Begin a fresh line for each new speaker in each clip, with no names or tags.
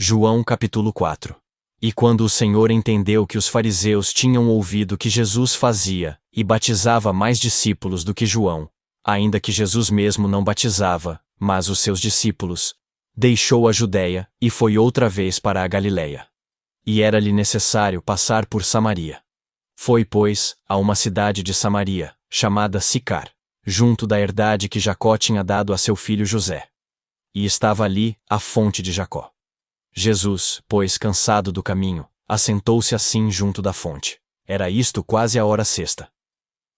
João capítulo 4. E quando o Senhor entendeu que os fariseus tinham ouvido que Jesus fazia e batizava mais discípulos do que João, ainda que Jesus mesmo não batizava, mas os seus discípulos, deixou a Judéia e foi outra vez para a Galiléia. E era-lhe necessário passar por Samaria. Foi, pois, a uma cidade de Samaria, chamada Sicar, junto da herdade que Jacó tinha dado a seu filho José. E estava ali a fonte de Jacó. Jesus, pois, cansado do caminho, assentou-se assim junto da fonte. Era isto quase a hora sexta.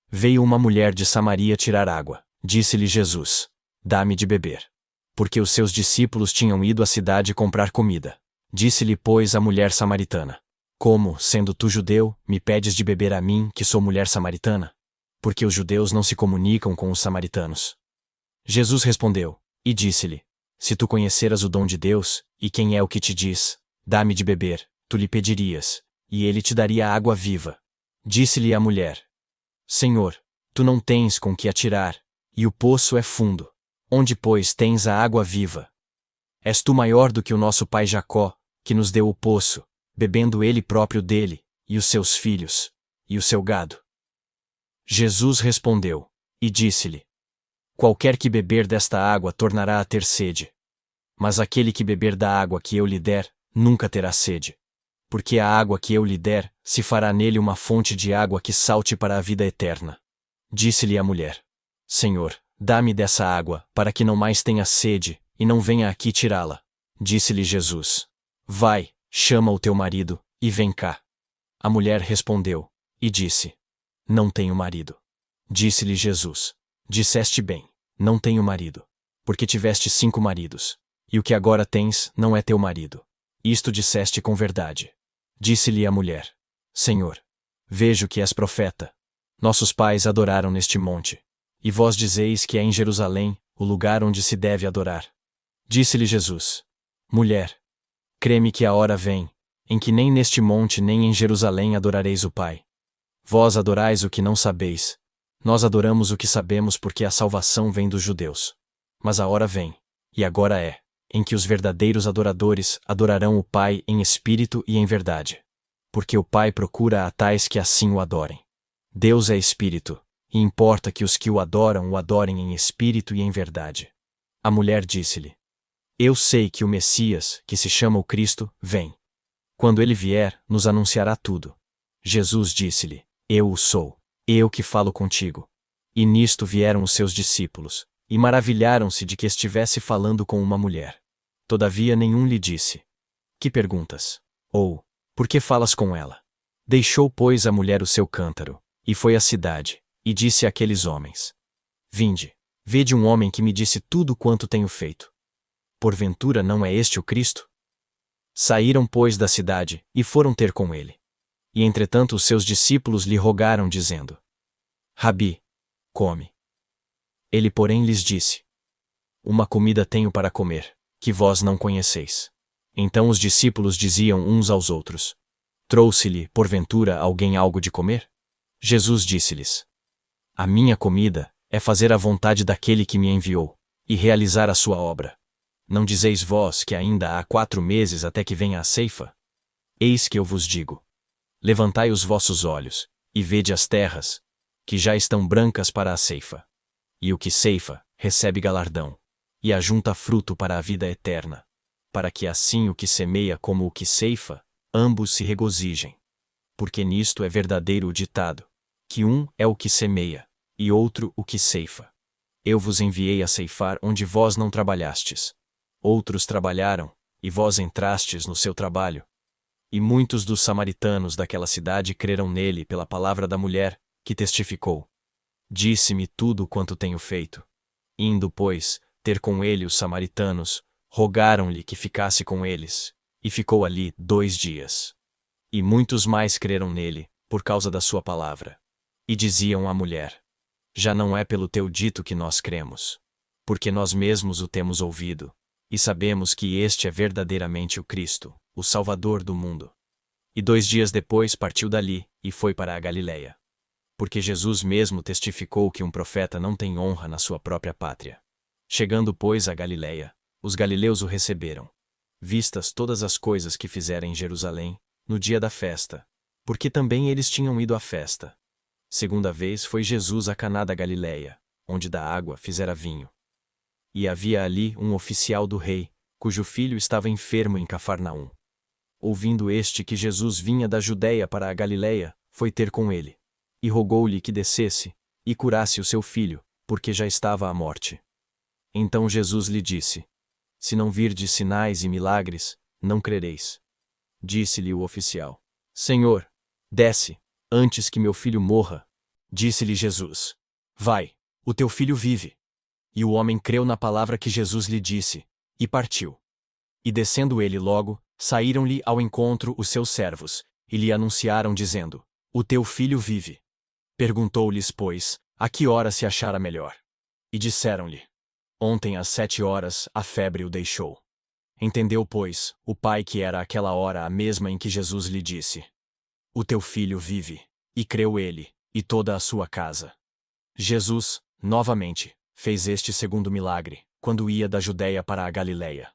Veio uma mulher de Samaria tirar água. Disse-lhe Jesus: Dá-me de beber. Porque os seus discípulos tinham ido à cidade comprar comida. Disse-lhe, pois, a mulher samaritana: Como, sendo tu judeu, me pedes de beber a mim, que sou mulher samaritana? Porque os judeus não se comunicam com os samaritanos. Jesus respondeu, e disse-lhe: Se tu conheceras o dom de Deus, e quem é o que te diz, dá-me de beber, tu lhe pedirias, e ele te daria água viva. Disse-lhe a mulher: Senhor, tu não tens com que atirar, e o poço é fundo. Onde, pois, tens a água viva? És tu maior do que o nosso pai Jacó, que nos deu o poço, bebendo ele próprio dele, e os seus filhos, e o seu gado? Jesus respondeu, e disse-lhe: Qualquer que beber desta água tornará a ter sede. Mas aquele que beber da água que eu lhe der, nunca terá sede. Porque a água que eu lhe der, se fará nele uma fonte de água que salte para a vida eterna. Disse-lhe a mulher: Senhor, dá-me dessa água, para que não mais tenha sede, e não venha aqui tirá-la. Disse-lhe Jesus: Vai, chama o teu marido, e vem cá. A mulher respondeu, e disse: Não tenho marido. Disse-lhe Jesus: Disseste bem, não tenho marido. Porque tiveste 5 maridos. E o que agora tens, não é teu marido. Isto disseste com verdade. Disse-lhe a mulher: Senhor, vejo que és profeta. Nossos pais adoraram neste monte. E vós dizeis que é em Jerusalém, o lugar onde se deve adorar. Disse-lhe Jesus: Mulher, crê-me que a hora vem, em que nem neste monte nem em Jerusalém adorareis o Pai. Vós adorais o que não sabeis. Nós adoramos o que sabemos, porque a salvação vem dos judeus. Mas a hora vem, e agora é, em que os verdadeiros adoradores adorarão o Pai em espírito e em verdade. Porque o Pai procura a tais que assim o adorem. Deus é espírito, e importa que os que o adorem em espírito e em verdade. A mulher disse-lhe: Eu sei que o Messias, que se chama o Cristo, vem. Quando ele vier, nos anunciará tudo. Jesus disse-lhe: Eu o sou, eu que falo contigo. E nisto vieram os seus discípulos, e maravilharam-se de que estivesse falando com uma mulher. Todavia nenhum lhe disse: Que perguntas? Ou, por que falas com ela? Deixou, pois, a mulher o seu cântaro, e foi à cidade, e disse àqueles homens: Vinde, vede um homem que me disse tudo quanto tenho feito. Porventura não é este o Cristo? Saíram, pois, da cidade, e foram ter com ele. E entretanto os seus discípulos lhe rogaram, dizendo: Rabi, come. Ele, porém, lhes disse: Uma comida tenho para comer, que vós não conheceis. Então os discípulos diziam uns aos outros: Trouxe-lhe, porventura, alguém algo de comer? Jesus disse-lhes: A minha comida é fazer a vontade daquele que me enviou, e realizar a sua obra. Não dizeis vós que ainda há 4 meses até que venha a ceifa? Eis que eu vos digo: Levantai os vossos olhos, e vede as terras, que já estão brancas para a ceifa. E o que ceifa, recebe galardão, e ajunta fruto para a vida eterna, para que assim o que semeia como o que ceifa, ambos se regozijem. Porque nisto é verdadeiro o ditado, que um é o que semeia, e outro o que ceifa. Eu vos enviei a ceifar onde vós não trabalhastes. Outros trabalharam, e vós entrastes no seu trabalho. E muitos dos samaritanos daquela cidade creram nele pela palavra da mulher, que testificou: Disse-me tudo quanto tenho feito. Indo, pois, ter com ele os samaritanos, rogaram-lhe que ficasse com eles, e ficou ali 2 dias. E muitos mais creram nele, por causa da sua palavra. E diziam à mulher: Já não é pelo teu dito que nós cremos, porque nós mesmos o temos ouvido, e sabemos que este é verdadeiramente o Cristo, o Salvador do mundo. E 2 dias depois partiu dali, e foi para a Galiléia. Porque Jesus mesmo testificou que um profeta não tem honra na sua própria pátria. Chegando, pois, à Galiléia, os galileus o receberam. vistas todas as coisas que fizera em Jerusalém, no dia da festa, porque também eles tinham ido à festa. Segunda vez foi Jesus a Caná da Galileia, onde da água fizera vinho. E havia ali um oficial do rei, cujo filho estava enfermo em Cafarnaum. Ouvindo este que Jesus vinha da Judeia para a Galileia, foi ter com ele, e rogou-lhe que descesse, e curasse o seu filho, porque já estava à morte. Então Jesus lhe disse: Se não virdes sinais e milagres, não crereis. Disse-lhe o oficial: Senhor, desce, antes que meu filho morra. Disse-lhe Jesus: Vai, o teu filho vive. E o homem creu na palavra que Jesus lhe disse, e partiu. E descendo ele logo, saíram-lhe ao encontro os seus servos, e lhe anunciaram dizendo: O teu filho vive. Perguntou-lhes, pois, a que hora se achara melhor. E disseram-lhe: Ontem às 7 horas a febre o deixou. Entendeu, pois, o pai que era aquela hora a mesma em que Jesus lhe disse: O teu filho vive. E creu ele, e toda a sua casa. Jesus, novamente, fez este segundo milagre, quando ia da Judeia para a Galileia.